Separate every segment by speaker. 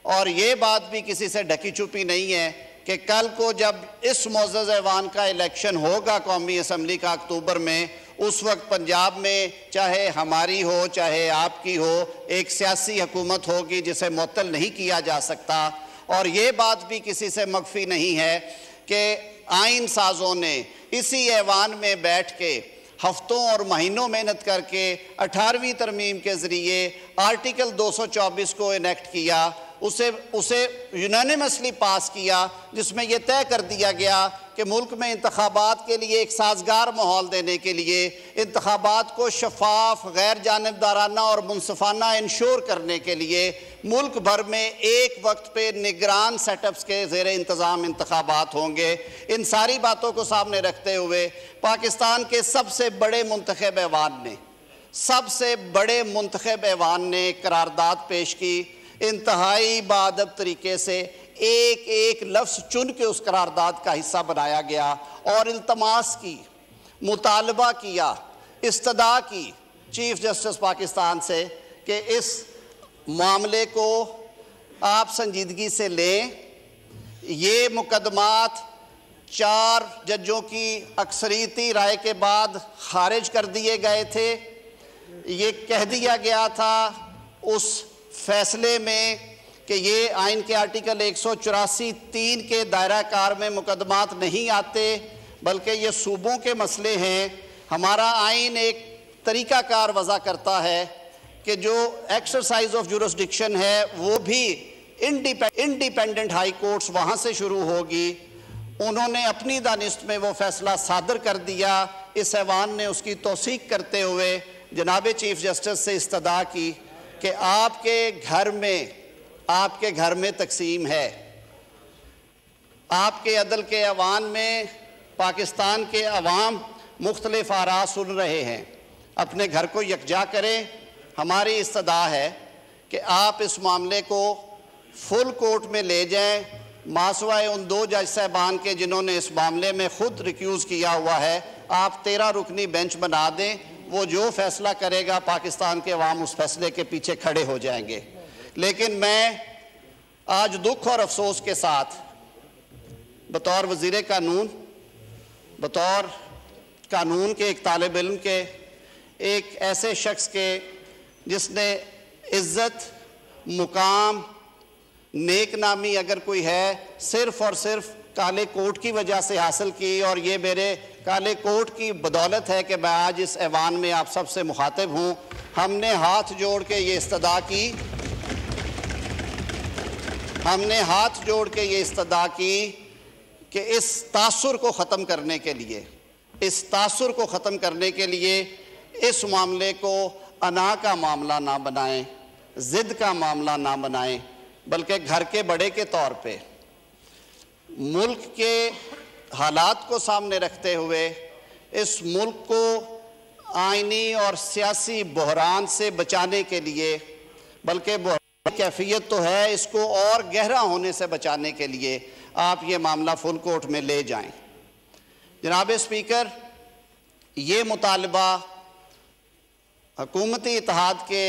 Speaker 1: اور یہ بات بھی کسی سے ڈھکی چھپی نہیں ہے کہ کل کو جب اس معزز ایوان کا الیکشن ہوگا قومی اسمبلی کا اکتوبر میں، اس وقت پنجاب میں چاہے ہماری ہو چاہے آپ کی ہو، ایک سیاسی حکومت ہوگی جسے معطل نہیں کیا جا سکتا۔ اور یہ بات بھی کسی سے مخفی نہیں ہے کہ آئین سازوں نے اسی ایوان میں بیٹھ کے ہفتوں اور مہینوں محنت کر کے 18ویں ترمیم کے ذریعے آرٹیکل 224 کو انیکٹ کیا، اسے یونانیمسلی پاس کیا، جس میں یہ طے کر دیا گیا کہ ملک میں انتخابات کے لیے ایک سازگار ماحول دینے کے لیے، انتخابات کو شفاف، غیر جانبدارانہ اور منصفانہ انشور کرنے کے لیے ملک بھر میں ایک وقت پہ نگران سیٹ اپس کے زیر انتظام انتخابات ہوں گے۔ ان ساری باتوں کو سامنے رکھتے ہوئے پاکستان کے سب سے بڑے منتخب ایوان نے قرارداد پیش کی، انتہائی باادب طریقے سے ایک ایک لفظ چن کے اس قرارداد کا حصہ بنایا گیا اور التماس کی، مطالبہ کیا، استدعا کی چیف جسٹس پاکستان سے کہ اس معاملے کو آپ سنجیدگی سے لیں۔ یہ مقدمات 4 ججوں کی اکثریتی رائے کے بعد خارج کر دیے گئے تھے۔ یہ کہہ دیا گیا تھا اس فیصلے میں کہ یہ آئین کے آرٹیکل 184(3) کے دائرہ کار میں مقدمات نہیں آتے، بلکہ یہ صوبوں کے مسئلے ہیں۔ ہمارا آئین ایک طریقہ کار وضع کرتا ہے کہ جو ایکسرسائز آف جورسڈکشن ہے وہ بھی انڈیپینڈنٹ ہائی کورٹس وہاں سے شروع ہوگی۔ انہوں نے اپنی دانست میں وہ فیصلہ صادر کر دیا۔ اس ایوان نے اس کی توثیق کرتے ہوئے جناب چیف جسٹس سے استدعا کی کہ آپ کے گھر میں تقسیم ہے، آپ کے عدل کے ایوان میں پاکستان کے عوام مختلف آراء سن رہے ہیں، اپنے گھر کو یکجا کریں۔ ہماری استدعا ہے کہ آپ اس معاملے کو فل کورٹ میں لے جائیں، ماسوائے ان 2 جج صاحبان کے جنہوں نے اس معاملے میں خود ریکیوز کیا ہوا ہے، آپ 13 رکنی بینچ بنا دیں۔ وہ جو فیصلہ کرے گا پاکستان کے عوام اس فیصلے کے پیچھے کھڑے ہو جائیں گے۔ لیکن میں آج دکھ اور افسوس کے ساتھ بطور وزیر قانون، بطور قانون کے ایک طالب علم کے، ایک ایسے شخص کے جس نے عزت، مقام، نیک نامی اگر کوئی ہے صرف اور صرف کالے کوٹ کی وجہ سے حاصل کی، اور یہ میرے کالے کوٹ کی بدولت ہے کہ میں آج اس ایوان میں آپ سب سے مخاطب ہوں۔ ہم نے ہاتھ جوڑ کے یہ استدعا کی کہ اس تاثر کو ختم کرنے کے لیے اس معاملے کو انا کا معاملہ نہ بنائیں، ضد کا معاملہ نہ بنائیں، بلکہ گھر کے بڑے کے طور پہ ملک کے حالات کو سامنے رکھتے ہوئے اس ملک کو آئینی اور سیاسی بحران سے بچانے کے لیے، بلکہ بحران کی کیفیت تو ہے، اس کو اور گہرا ہونے سے بچانے کے لیے آپ یہ معاملہ فل کورٹ میں لے جائیں۔ جناب اسپیکر، یہ مطالبہ حکومتی اتحاد کے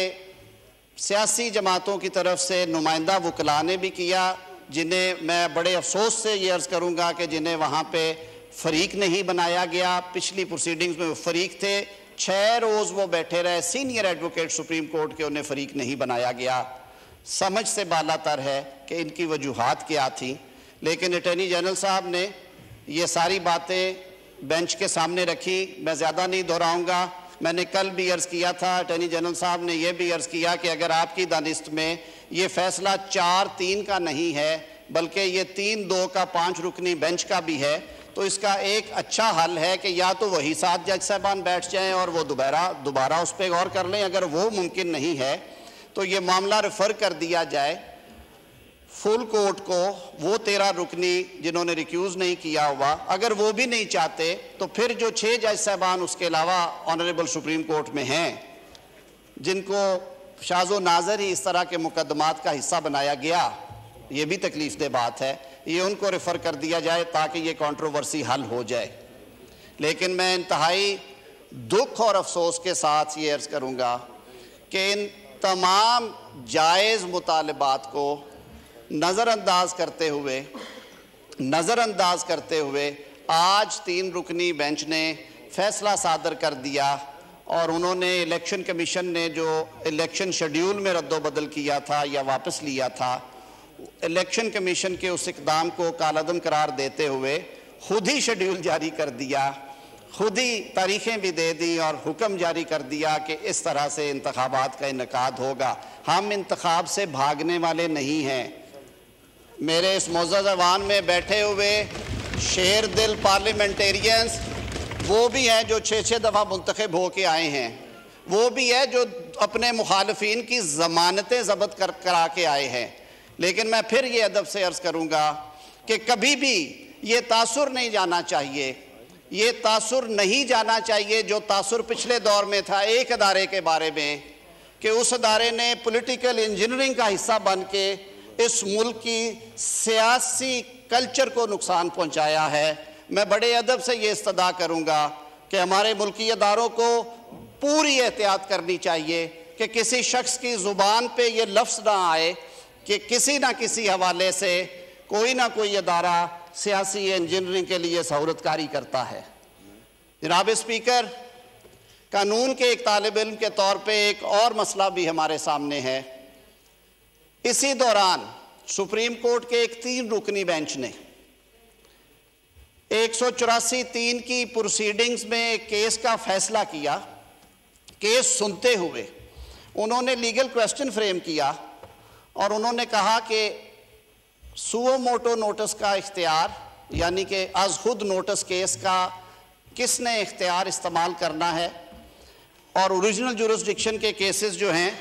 Speaker 1: سیاسی جماعتوں کی طرف سے نمائندہ وکلاء نے بھی کیا، جنہیں میں بڑے افسوس سے یہ عرض کروں گا کہ جنہیں وہاں پہ فریق نہیں بنایا گیا۔ پچھلی پروسیڈنگز میں وہ فریق تھے، 6 روز وہ بیٹھے رہے، سینئر ایڈوکیٹ سپریم کورٹ کے، انہیں فریق نہیں بنایا گیا۔ سمجھ سے بالا تر ہے کہ ان کی وجوہات کیا تھیں، لیکن اٹارنی جنرل صاحب نے یہ ساری باتیں بینچ کے سامنے رکھی۔ میں زیادہ نہیں دہراؤں گا، میں نے کل بھی عرض کیا تھا، اٹارنی جنرل صاحب نے یہ بھی عرض کیا کہ اگر آپ کی دانست میں یہ فیصلہ 4-3 کا نہیں ہے بلکہ یہ 3-2 کا 5 رکنی بینچ کا بھی ہے، تو اس کا ایک اچھا حل ہے کہ یا تو وہی 7 جج صاحبان بیٹھ جائیں اور وہ دوبارہ اس پہ غور کر لیں۔ اگر وہ ممکن نہیں ہے تو یہ معاملہ ریفر کر دیا جائے فل کورٹ کو، وہ 13 رکنی جنہوں نے ریکیوز نہیں کیا ہوا۔ اگر وہ بھی نہیں چاہتے تو پھر جو 6 جج صاحبان اس کے علاوہ آنریبل سپریم کورٹ میں ہیں، جن کو شاذ و ناظر ہی اس طرح کے مقدمات کا حصہ بنایا گیا، یہ بھی تکلیف دہ بات ہے، یہ ان کو ریفر کر دیا جائے تاکہ یہ کنٹروورسی حل ہو جائے۔ لیکن میں انتہائی دکھ اور افسوس کے ساتھ یہ عرض کروں گا کہ ان تمام جائز مطالبات کو نظر انداز کرتے ہوئے آج 3 رکنی بینچ نے فیصلہ صادر کر دیا اور انہوں نے الیکشن کمیشن نے جو الیکشن شیڈیول میں رد و بدل کیا تھا یا واپس لیا تھا، الیکشن کمیشن کے اس اقدام کو کالعدم قرار دیتے ہوئے خود ہی شیڈیول جاری کر دیا، خود ہی تاریخیں بھی دے دی اور حکم جاری کر دیا کہ اس طرح سے انتخابات کا انعقاد ہوگا۔ ہم انتخاب سے بھاگنے والے نہیں ہیں۔ میرے اس معزز ایوان میں بیٹھے ہوئے شیر دل پارلیمنٹیرینز وہ بھی ہیں جو 6 دفعہ منتخب ہو کے آئے ہیں، وہ بھی ہے جو اپنے مخالفین کی ضمانتیں ضبط کرا کے آئے ہیں، لیکن میں پھر یہ ادب سے عرض کروں گا کہ کبھی بھی یہ تاثر نہیں جانا چاہیے جو تاثر پچھلے دور میں تھا ایک ادارے کے بارے میں کہ اس ادارے نے پولیٹیکل انجینئرنگ کا حصہ بن کے اس ملک کی سیاسی کلچر کو نقصان پہنچایا ہے۔ میں بڑے ادب سے یہ استدعا کروں گا کہ ہمارے ملکی اداروں کو پوری احتیاط کرنی چاہیے کہ کسی شخص کی زبان پہ یہ لفظ نہ آئے کہ کسی نہ کسی حوالے سے کوئی نہ کوئی ادارہ سیاسی انجینئرنگ کے لیے سہولت کاری کرتا ہے۔ جناب اسپیکر، قانون کے ایک طالب علم کے طور پہ ایک اور مسئلہ بھی ہمارے سامنے ہے۔ اسی دوران سپریم کورٹ کے ایک 3 رکنی بینچ نے 184(3) کی پروسیڈنگز میں ایک کیس کا فیصلہ کیا۔ کیس سنتے ہوئے انہوں نے لیگل کویسچن فریم کیا اور انہوں نے کہا کہ سو موٹو نوٹس کا اختیار، یعنی کہ از خود نوٹس کیس کا کس نے اختیار استعمال کرنا ہے اور اوریجنل جورسڈکشن کے کیسز جو ہیں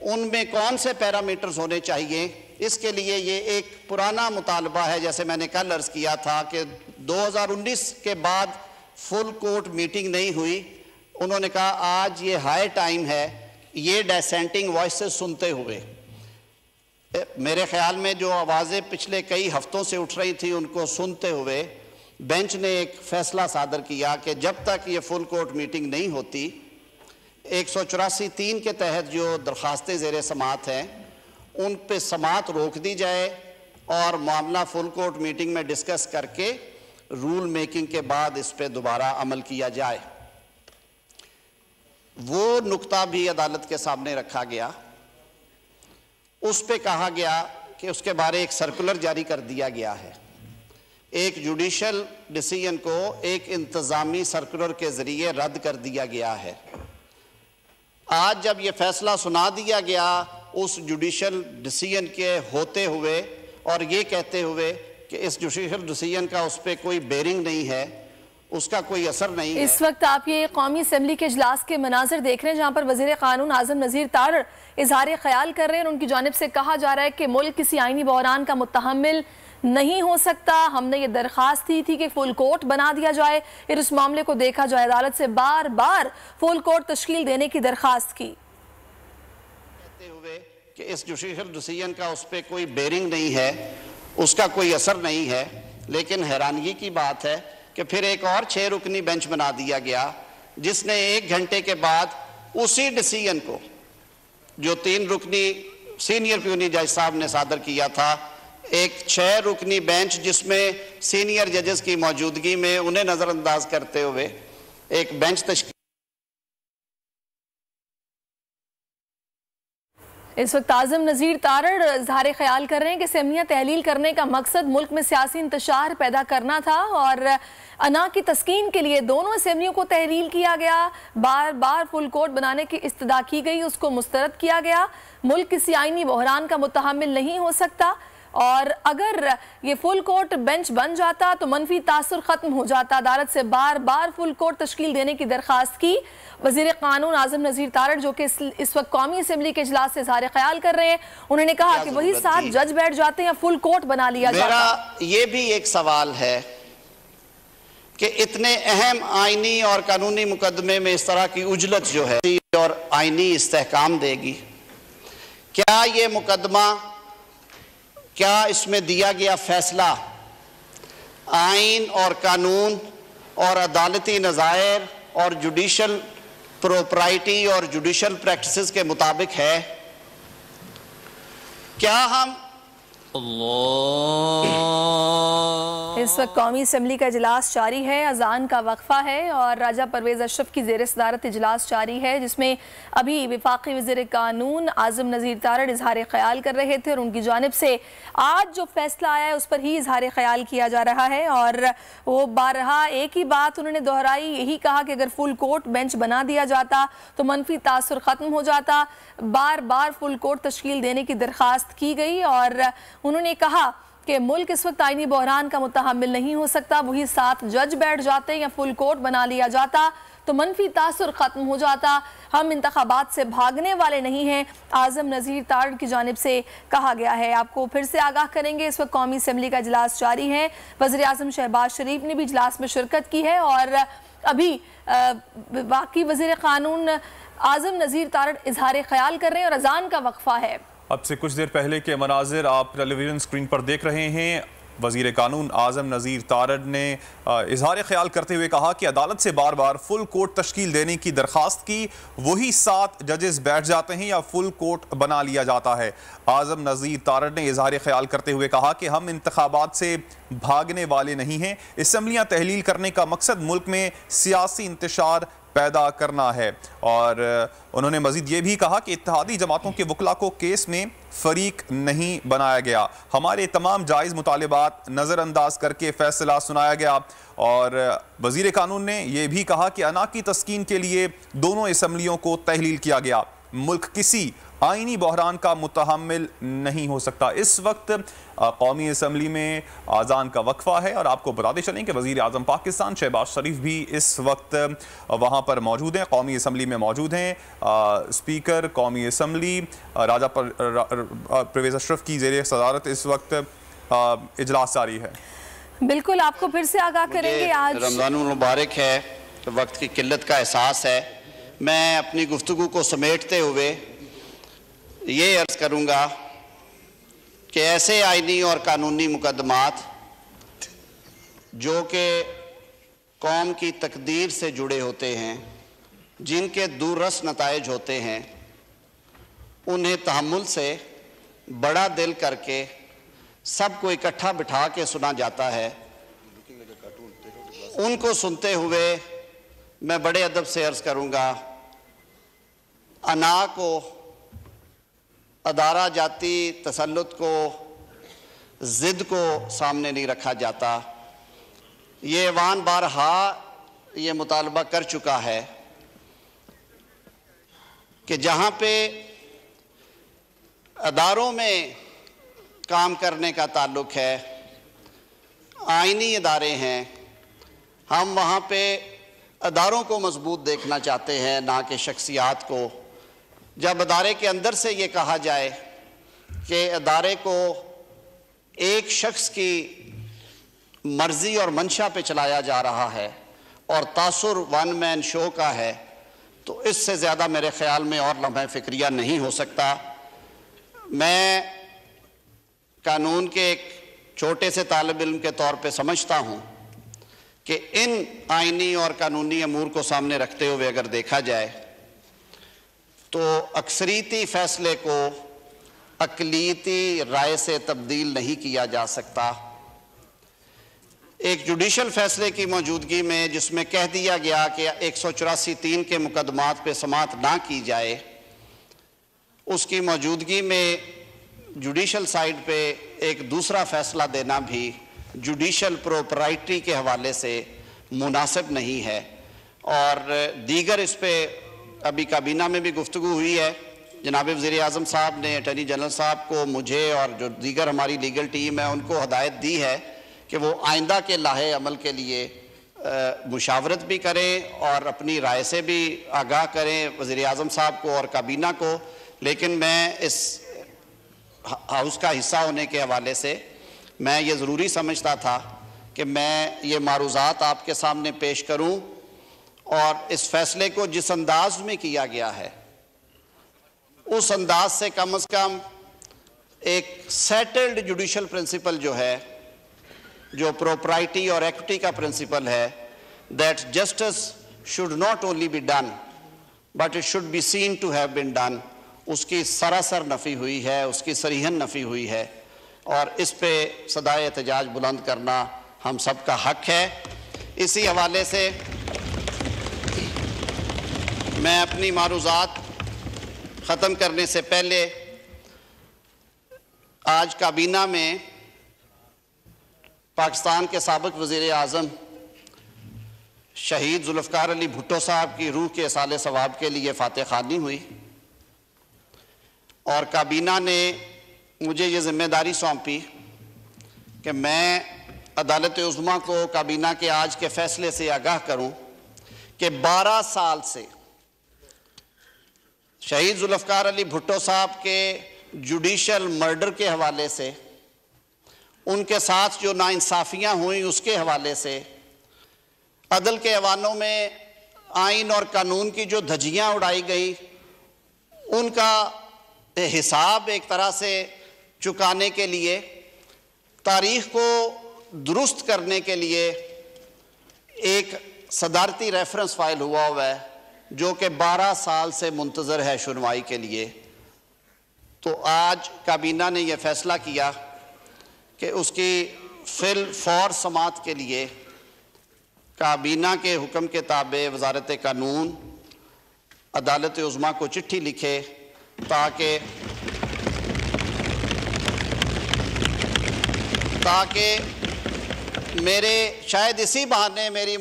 Speaker 1: ان میں کون سے پیرامیٹرز ہونے چاہیے۔ اس کے لیے یہ ایک پرانا مطالبہ ہے، جیسے میں نے کل عرض کیا تھا کہ 2019 کے بعد فل کورٹ میٹنگ نہیں ہوئی۔ انہوں نے کہا آج یہ ہائی ٹائم ہے یہ ڈیسینٹنگ وائسز سنتے ہوئے، میرے خیال میں جو آوازیں پچھلے کئی ہفتوں سے اٹھ رہی تھی ان کو سنتے ہوئے بینچ نے ایک فیصلہ صادر کیا کہ جب تک یہ فل کورٹ میٹنگ نہیں ہوتی 184(3) کے تحت جو درخواستیں زیر سماعت ہیں ان پہ سماعت روک دی جائے اور معاملہ فل کورٹ میٹنگ میں ڈسکس کر کے رول میکنگ کے بعد اس پہ دوبارہ عمل کیا جائے۔ وہ نقطہ بھی عدالت کے سامنے رکھا گیا، اس پہ کہا گیا کہ اس کے بارے ایک سرکولر جاری کر دیا گیا ہے۔ ایک جوڈیشل ڈیسیژن کو ایک انتظامی سرکولر کے ذریعے رد کر دیا گیا ہے۔ آج جب یہ فیصلہ سنا دیا گیا اس جوڈیشل ڈیسیژن کے ہوتے ہوئے اور یہ کہتے ہوئے کہ اس جوڈیشل ڈیسیژن کا اس پہ کوئی بیرنگ نہیں ہے، اس کا کوئی اثر نہیں ہے۔
Speaker 2: اس وقت آپ یہ قومی اسمبلی کے اجلاس کے مناظر دیکھ رہے ہیں جہاں پر وزیر قانون اعظم نذیر تارڑ اظہار خیال کر رہے ہیں اور ان کی جانب سے کہا جا رہا ہے کہ ملک کسی آئینی بحران کا متحمل نہیں ہو سکتا۔ ہم نے یہ درخواست دی تھی کہ فل کورٹ بنا دیا جائے، پھر اس معاملے کو دیکھا جائے، عدالت سے بار بار فل کورٹ تشکیل دینے کی درخواست کی۔
Speaker 1: کہتے ہوئے کہ اس جوڈیشل ڈیسیژن کا اس پہ کوئی بیرنگ نہیں ہے، اس کا کوئی اثر نہیں ہے، لیکن حیرانگی کی بات ہے کہ پھر ایک اور 6 رکنی بینچ بنا دیا گیا جس نے 1 گھنٹے کے بعد اسی ڈیسیژن کو جو 3 رکنی سینئر پیونی جج صاحب نے صادر کیا تھا، ایک 6 رکنی بینچ جس میں سینئر ججز کی موجودگی میں انہیں نظر انداز کرتے ہوئے ایک بینچ تشکیل۔
Speaker 2: اس وقت اعظم نذیر تارڑ اظہار خیال کر رہے ہیں کہ اسمبلیاں تحلیل کرنے کا مقصد ملک میں سیاسی انتشار پیدا کرنا تھا اور انا کی تسکین کے لیے دونوں اسمبلیوں کو تحلیل کیا گیا، بار بار فل کورٹ بنانے کی استدعا کی گئی، اس کو مسترد کیا گیا۔ ملک کسی آئینی بحران کا متحمل نہیں ہو سکتا اور اگر یہ فل کورٹ بینچ بن جاتا تو منفی تاثر ختم ہو جاتا۔ عدالت سے بار بار فل کورٹ تشکیل دینے کی درخواست کی۔ وزیر قانون اعظم نذیر تارڑ جو کہ اس وقت قومی اسمبلی کے اجلاس سے اظہار خیال کر رہے ہیں، انہوں نے کہا کہ وہی 7 جج بیٹھ جاتے ہیں، فل کورٹ بنا لیا جاتا۔
Speaker 1: میرا یہ بھی ایک سوال ہے کہ اتنے اہم آئینی اور قانونی مقدمے میں اس طرح کی عجلت جو ہے اور آئینی استحکام دے گی، کیا یہ مقدمہ، کیا اس میں دیا گیا فیصلہ آئین اور قانون اور عدالتی نظائر اور جوڈیشل پروپرائٹی اور جوڈیشل پریکٹسز کے مطابق ہے؟ کیا ہم
Speaker 2: اس وقت قومی اسمبلی کا اجلاس جاری ہے، اذان کا وقفہ ہے اور راجہ پرویز اشرف کی زیر صدارت اجلاس جاری ہے، جس میں ابھی وفاقی وزیر قانون اعظم نذیر تارڑ اظہار خیال کر رہے تھے اور ان کی جانب سے آج جو فیصلہ آیا ہے اس پر ہی اظہار خیال کیا جا رہا ہے اور وہ بارہا ایک ہی بات انہوں نے دہرائی، یہی کہا کہ اگر فل کورٹ بینچ بنا دیا جاتا تو منفی تاثر ختم ہو جاتا۔ بار بار فل کورٹ تشکیل دینے کی درخواست کی گئی اور انہوں نے کہا کہ ملک اس وقت آئینی بحران کا متحمل نہیں ہو سکتا، وہی 7 جج بیٹھ جاتے یا فل کورٹ بنا لیا جاتا تو منفی تاثر ختم ہو جاتا۔ ہم انتخابات سے بھاگنے والے نہیں ہیں، اعظم نذیر تارڑ کی جانب سے کہا گیا ہے۔ آپ کو پھر سے آگاہ کریں گے، اس وقت قومی اسمبلی کا اجلاس جاری ہے، وزیر اعظم شہباز شریف نے بھی اجلاس میں شرکت کی ہے اور ابھی باقی وزیر قانون اعظم نذیر تارڑ اظہار خیال کر رہے ہیں اور اذان کا وقفہ ہے۔
Speaker 3: اب سے کچھ دیر پہلے کے مناظر آپ ٹیلی ویژن اسکرین پر دیکھ رہے ہیں۔ وزیر قانون اعظم نذیر تارڑ نے اظہار خیال کرتے ہوئے کہا کہ عدالت سے بار بار فل کورٹ تشکیل دینے کی درخواست کی، وہی 7 ججز بیٹھ جاتے ہیں یا فل کورٹ بنا لیا جاتا ہے۔ اعظم نذیر تارڑ نے اظہار خیال کرتے ہوئے کہا کہ ہم انتخابات سے بھاگنے والے نہیں ہیں، اسمبلیاں تحلیل کرنے کا مقصد ملک میں سیاسی انتشار پیدا کرنا ہے، اور انہوں نے مزید یہ بھی کہا کہ اتحادی جماعتوں کے وکلاء کو کیس میں فریق نہیں بنایا گیا، ہمارے تمام جائز مطالبات نظر انداز کر کے فیصلہ سنایا گیا۔ اور وزیر قانون نے یہ بھی کہا کہ انا کی تسکین کے لیے دونوں اسمبلیوں کو تحلیل کیا گیا، ملک کسی آئینی بحران کا متحمل نہیں ہو سکتا۔ اس وقت قومی اسمبلی میں اذان کا وقفہ ہے اور آپ کو بتاتے چلیں کہ وزیر اعظم پاکستان شہباز شریف بھی اس وقت وہاں پر موجود ہیں، قومی اسمبلی میں موجود ہیں۔ اسپیکر قومی اسمبلی راجہ پرویز اشرف کی زیر صدارت اس وقت اجلاس جاری ہے۔
Speaker 2: بالکل، آپ کو پھر سے آگاہ کریں گے، آج
Speaker 1: رمضان المبارک ہے، وقت کی قلت کا احساس ہے۔ میں اپنی گفتگو کو سمیٹتے ہوئے یہ عرض کروں گا کہ ایسے آئینی اور قانونی مقدمات جو کہ قوم کی تقدیر سے جڑے ہوتے ہیں، جن کے دوررس نتائج ہوتے ہیں، انہیں تحمل سے بڑا دل کر کے سب کو اکٹھا بٹھا کے سنا جاتا ہے۔ ان کو سنتے ہوئے میں بڑے ادب سے عرض کروں گا، انا کو، ادارہ جاتی تسلط کو، ضد کو سامنے نہیں رکھا جاتا۔ یہ ایوان بارہا یہ مطالبہ کر چکا ہے کہ جہاں پہ اداروں میں کام کرنے کا تعلق ہے، آئینی ادارے ہیں، ہم وہاں پہ اداروں کو مضبوط دیکھنا چاہتے ہیں، نہ کہ شخصیات کو۔ جب ادارے کے اندر سے یہ کہا جائے کہ ادارے کو ایک شخص کی مرضی اور منشا پہ چلایا جا رہا ہے اور تاثر ون مین شو کا ہے، تو اس سے زیادہ میرے خیال میں اور لمحہ فکریہ نہیں ہو سکتا۔ میں قانون کے ایک چھوٹے سے طالب علم کے طور پہ سمجھتا ہوں کہ ان آئینی اور قانونی امور کو سامنے رکھتے ہوئے اگر دیکھا جائے تو اکثریتی فیصلے کو اقلیتی رائے سے تبدیل نہیں کیا جا سکتا۔ ایک جوڈیشل فیصلے کی موجودگی میں جس میں کہہ دیا گیا کہ 184(3) کے مقدمات پہ سماعت نہ کی جائے، اس کی موجودگی میں جوڈیشل سائیڈ پہ ایک دوسرا فیصلہ دینا بھی جوڈیشل پروپرائٹری کے حوالے سے مناسب نہیں ہے۔ اور دیگر اس پہ ابھی کابینہ میں بھی گفتگو ہوئی ہے، جناب وزیر اعظم صاحب نے اٹارنی جنرل صاحب کو، مجھے اور جو دیگر ہماری لیگل ٹیم ہے ان کو ہدایت دی ہے کہ وہ آئندہ کے لاہے عمل کے لیے مشاورت بھی کریں اور اپنی رائے سے بھی آگاہ کریں وزیر اعظم صاحب کو اور کابینہ کو۔ لیکن میں اس ہاؤس کا حصہ ہونے کے حوالے سے میں یہ ضروری سمجھتا تھا کہ میں یہ معروضات آپ کے سامنے پیش کروں اور اس فیصلے کو جس انداز میں کیا گیا ہے اس انداز سے کم از کم ایک سیٹلڈ جوڈیشل پرنسپل جو ہے، جو پروپرائٹی اور ایکوٹی کا پرنسپل ہے، that justice should not only be done but it should be seen to have been done، اس کی سراسر نفی ہوئی ہے، اس کی صریحاً نفی ہوئی ہے۔ اور اس پہ صدائے احتجاج بلند کرنا ہم سب کا حق ہے۔ اسی حوالے سے میں اپنی معروضات ختم کرنے سے پہلے آج کابینہ میں پاکستان کے سابق وزیر اعظم شہید ذوالفقار علی بھٹو صاحب کی روح کے ایصال ثواب کے لیے فاتح خوانی ہوئی، اور کابینہ نے مجھے یہ ذمہ داری سونپی کہ میں عدالت عظمیٰ کو کابینہ کے آج کے فیصلے سے آگاہ کروں کہ 12 سال سے شہید ذوالفقار علی بھٹو صاحب کے جوڈیشل مرڈر کے حوالے سے، ان کے ساتھ جو ناانصافیاں ہوئیں اس کے حوالے سے، عدل کے ایوانوں میں آئین اور قانون کی جو دھجیاں اڑائی گئی ان کا حساب ایک طرح سے چکانے کے لیے، تاریخ کو درست کرنے کے لیے ایک صدارتی ریفرنس فائل ہوا ہے جو کہ 12 سال سے منتظر ہے سنوائی کے لیے۔ تو آج کابینہ نے یہ فیصلہ کیا کہ اس کی فی الفور سماعت کے لیے کابینہ کے حکم کے تابع وزارت قانون عدالت عظمیٰ کو چٹھی لکھے تاکہ میرے شاید اسی بہانے میری